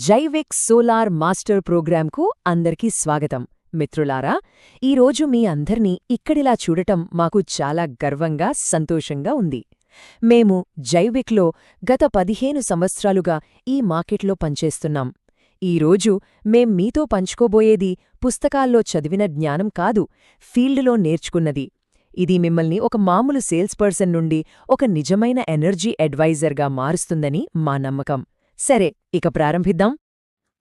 Jaivik solar master ప్రోగ్రాంకు అందరికీ స్వాగతం. మిత్రులారా, ఈరోజు మీ అందర్నీ ఇక్కడిలా చూడటం మాకు చాలా గర్వంగా, సంతోషంగా ఉంది. మేము జైవిక్లో గత 15 సంవత్సరాలుగా ఈ మార్కెట్లో పనిచేస్తున్నాం. ఈరోజు మేం మీతో పంచుకోబోయేది పుస్తకాల్లో చదివిన జ్ఞానం కాదు, ఫీల్డ్లో నేర్చుకున్నది. ఇది మిమ్మల్ని ఒక మామూలు సేల్స్ పర్సన్ నుండి ఒక నిజమైన ఎనర్జీ అడ్వైజర్గా మారుస్తుందని మా నమ్మకం. సరే, ఇక ప్రారంభిద్దాం.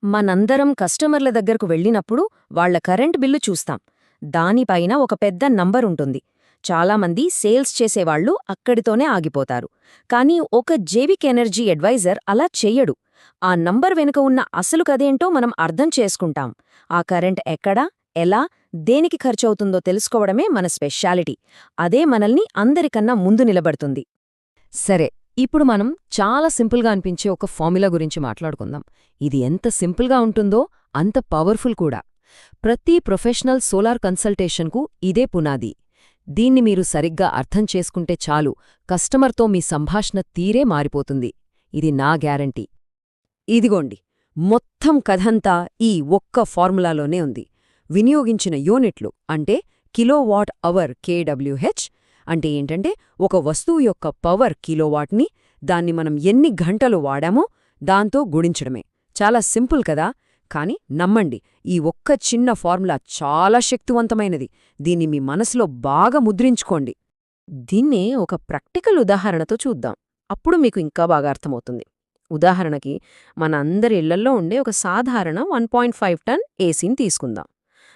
మనందరం కస్టమర్ల దగ్గరకు వెళ్ళినప్పుడు వాళ్ల కరెంట్ బిల్లు చూస్తాం. దానిపైన ఒక పెద్ద నంబరుంటుంది. చాలామంది సేల్స్ చేసేవాళ్లు అక్కడితోనే ఆగిపోతారు. కానీ ఒక జైవిక్ ఎనర్జీ అడ్వైజర్ అలా చెయ్యడు. ఆ నంబర్ వెనుక ఉన్న అసలు కదేంటో మనం అర్థం చేసుకుంటాం. ఆ కరెంట్ ఎక్కడ, ఎలా, దేనికి ఖర్చవుతుందో తెలుసుకోవడమే మన స్పెషాలిటీ. అదే మనల్ని అందరికన్నా ముందు నిలబడుతుంది. సరే, ఇప్పుడు మనం చాలా సింపుల్గా అనిపించే ఒక ఫార్ములా గురించి మాట్లాడుకుందాం. ఇది ఎంత సింపుల్గా ఉంటుందో అంత పవర్ఫుల్ కూడా. ప్రతి ప్రొఫెషనల్ సోలార్ కన్సల్టేషన్కు ఇదే పునాది. దీన్ని మీరు సరిగ్గా అర్థం చేసుకుంటే చాలు, కస్టమర్తో మీ సంభాషణ తీరే మారిపోతుంది. ఇది నా గ్యారంటీ. ఇదిగోండి, మొత్తం కథంతా ఈ ఒక్క ఫార్ములాలోనే ఉంది. వినియోగించిన యూనిట్లు అంటే కిలోవాట్ అవర్ KWH అంటే ఏంటంటే ఒక వస్తువు యొక్క పవర్ కిలోవాట్ని దాన్ని మనం ఎన్ని గంటలు వాడామో దాంతో గుణించడమే. చాలా సింపుల్ కదా, కాని నమ్మండి, ఈ ఒక్క చిన్న ఫార్ములా చాలా శక్తివంతమైనది. దీన్ని మీ మనసులో బాగా ముద్రించుకోండి. దీన్నే ఒక ప్రాక్టికల్ ఉదాహరణతో చూద్దాం. అప్పుడు మీకు ఇంకా బాగా అర్థమవుతుంది. ఉదాహరణకి, మన అందరి ఇళ్లల్లో ఉండే ఒక సాధారణ 1.5 టన్ ఏసీని తీసుకుందాం.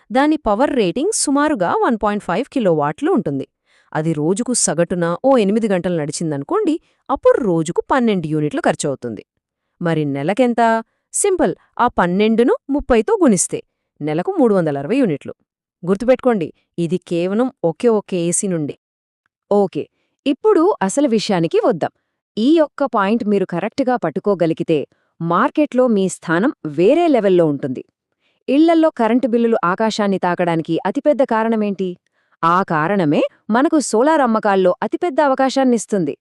దాని పవర్ రేటింగ్ సుమారుగా 1.5 కిలోవాట్లు ఉంటుంది. అది రోజుకు సగటున 8 గంటలు నడిచిందనుకోండి, అప్పుడు రోజుకు 12 యూనిట్లు ఖర్చవుతుంది. మరి నెలకెంత? సింపుల్, ఆ 12ను 30తో గుణిస్తే నెలకు 360 యూనిట్లు. గుర్తుపెట్టుకోండి, ఇది కేవలం ఒకే ఏసీ నుండి. ఓకే, ఇప్పుడు అసలు విషయానికి వద్దాం. ఈ ఒక్క పాయింట్ మీరు కరెక్ట్గా పట్టుకోగలిగితే మార్కెట్లో మీ స్థానం వేరే లెవెల్లో ఉంటుంది. ఇళ్లల్లో కరెంటు బిల్లులు ఆకాశాన్ని తాకడానికి అతిపెద్ద కారణమేంటి? ఆ కారణమే మనకు సోలార్ అమ్మకాల్లో అతిపెద్ద అవకాశాన్నిస్తుంది.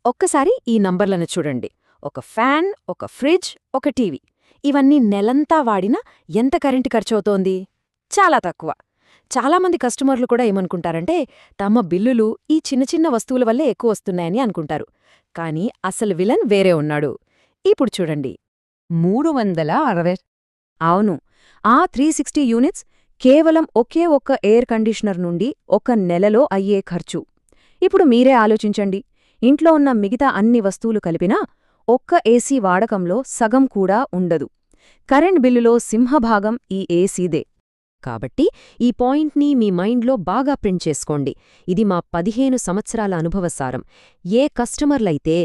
ఒక్కసారి ఈ నంబర్లను చూడండి. ఒక ఫ్యాన్, ఒక ఫ్రిడ్జ్, ఒక టీవీ, ఇవన్నీ నెలంతా వాడినా ఎంత కరెంటు ఖర్చవుతోంది? చాలా తక్కువ. చాలామంది కస్టమర్లు కూడా ఏమనుకుంటారంటే తమ బిల్లులు ఈ చిన్న చిన్న వస్తువుల వల్లే ఎక్కువ వస్తున్నాయని అనుకుంటారు. కానీ అసలు విలన్ వేరే ఉన్నాడు. ఇప్పుడు చూడండి, 360. అవును, ఆ 360 యూనిట్స్ కేవలం ఒక్క ఎయిర్ కండీషనర్ నుండి ఒక నెలలో అయ్యే ఖర్చు. ఇప్పుడు మీరే ఆలోచించండి, ఇంట్లో ఉన్న మిగతా అన్ని వస్తువులు కలిపినా ఒక్క ఏసీ వాడకంలో సగం కూడా ఉండదు. కరెంట్ బిల్లులో సింహభాగం ఈ ఏసీదే. కాబట్టి ఈ పాయింట్ని మీ మైండ్లో బాగా ప్రింట్ చేసుకోండి. ఇది మా 15 సంవత్సరాల అనుభవసారం. ఏ కస్టమర్లైతే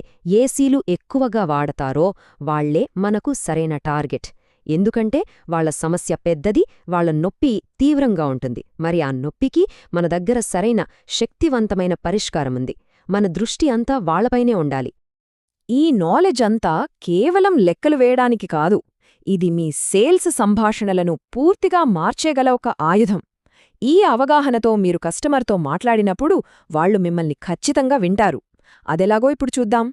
ఏసీలు ఎక్కువగా వాడతారో వాళ్లే మనకు సరైన టార్గెట్. ఎందుకంటే వాళ్ల సమస్య పెద్దది, వాళ్ల నొప్పి తీవ్రంగా ఉంటుంది. మరి ఆ నొప్పికి మన దగ్గర సరైన శక్తివంతమైన పరిష్కారముంది. మన దృష్టి అంతా వాళ్లపైనే ఉండాలి. ఈ నాలెడ్జ్ అంతా కేవలం లెక్కలు వేయడానికి కాదు, ఇది మీ సేల్స్ సంభాషణలను పూర్తిగా మార్చేగల ఒక ఆయుధం. ఈ అవగాహనతో మీరు కస్టమర్తో మాట్లాడినప్పుడు వాళ్లు మిమ్మల్ని ఖచ్చితంగా వింటారు. అదెలాగో ఇప్పుడు చూద్దాం.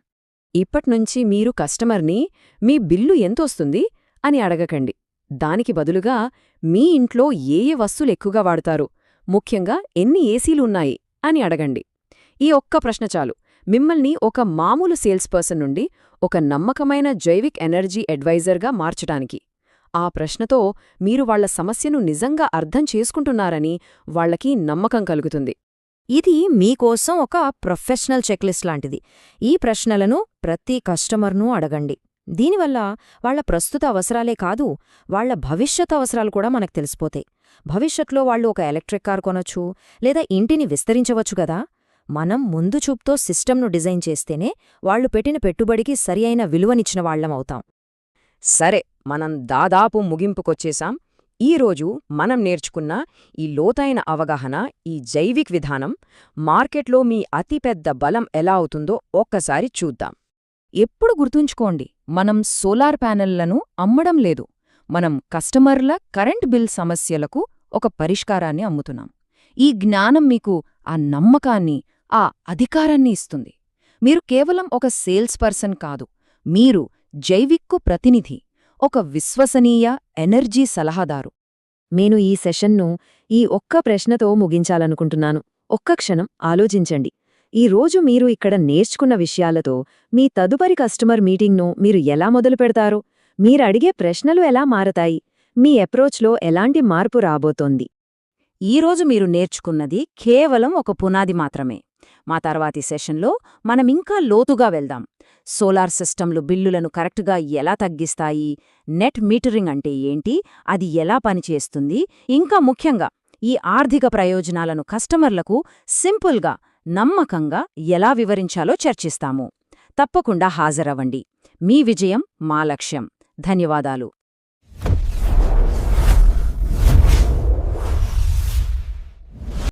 ఇప్పట్నుంచి మీరు కస్టమర్ని మీ బిల్లు ఎంతొస్తుంది అని అడగకండి. దానికి బదులుగా మీ ఇంట్లో ఏ వస్తువులు ఎక్కువగా వాడతారు, ముఖ్యంగా ఎన్ని ఏసీలు ఉన్నాయి అని అడగండి. ఈ ఒక్క ప్రశ్న చాలు మిమ్మల్ని ఒక మామూలు సేల్స్ పర్సన్ నుండి ఒక నమ్మకమైన జైవిక్ ఎనర్జీ అడ్వైజర్గా మార్చడానికి. ఆ ప్రశ్నతో మీరు వాళ్ల సమస్యను నిజంగా అర్థం చేసుకుంటున్నారని వాళ్లకి నమ్మకం కలుగుతుంది. ఇది మీకోసం ఒక ప్రొఫెషనల్ చెక్లిస్ట్ లాంటిది. ఈ ప్రశ్నలను ప్రతి కస్టమర్నూ అడగండి. దీనివల్ల వాళ్ల ప్రస్తుత అవసరాలే కాదు, వాళ్ల భవిష్యత్ అవసరాలు కూడా మనకు తెలిసిపోతాయి. భవిష్యత్లో వాళ్లు ఒక ఎలక్ట్రిక్ కార్ కొనొచ్చు, లేదా ఇంటిని విస్తరించవచ్చు గదా. మనం ముందు చూపుతో సిస్టమ్ను డిజైన్ చేస్తేనే వాళ్లు పెట్టిన పెట్టుబడికి సరియైన విలువనిచ్చిన వాళ్లమవుతాం. సరే, మనం దాదాపు ముగింపుకొచ్చేశాం. ఈరోజు మనం నేర్చుకున్న ఈ లోతైన అవగాహన, ఈ జైవిక్ విధానం మార్కెట్లో మీ అతిపెద్ద బలం ఎలా అవుతుందో ఒక్కసారి చూద్దాం. ఎప్పుడు గుర్తుంచుకోండి, మనం సోలార్ ప్యానెళ్లను అమ్మడం లేదు, మనం కస్టమర్ల కరెంట్ బిల్ సమస్యలకు ఒక పరిష్కారాన్ని అమ్ముతున్నాం. ఈ జ్ఞానం మీకు ఆ నమ్మకాన్ని, ఆ అధికారాన్ని ఇస్తుంది. మీరు కేవలం ఒక సేల్స్ పర్సన్ కాదు, మీరు జైవిక్కు ప్రతినిధి. ఒక విశ్వసనీయ ఎనర్జీ సలహాదారు. నేను ఈ సెషన్ను ఈ ఒక్క ప్రశ్నతో ముగించాలనుకుంటున్నాను. ఒక్క క్షణం ఆలోచించండి. ఈ రోజు మీరు ఇక్కడ నేర్చుకున్న విషయాలతో మీ తదుపరి కస్టమర్ మీటింగ్ను మీరు ఎలా మొదలుపెడతారు? మీరడిగే ప్రశ్నలు ఎలా మారతాయి? మీ అప్రోచ్లో ఎలాంటి మార్పు రాబోతోంది? ఈరోజు మీరు నేర్చుకున్నది కేవలం ఒక పునాది మాత్రమే. మా తర్వాతి సెషన్లో మనమింకా లోతుగా వెళ్దాం. సోలార్ సిస్టంలు బిల్లులను కరెక్ట్గా ఎలా తగ్గిస్తాయి, నెట్ మీటరింగ్ అంటే ఏంటి, అది ఎలా పనిచేస్తుంది, ఇంకా ముఖ్యంగా ఈ ఆర్థిక ప్రయోజనాలను కస్టమర్లకు సింపుల్గా, నమ్మకంగా ఎలా వివరించాలో చర్చిస్తాము. తప్పకుండా హాజరవ్వండి. మీ విజయం మా లక్ష్యం. ధన్యవాదాలు.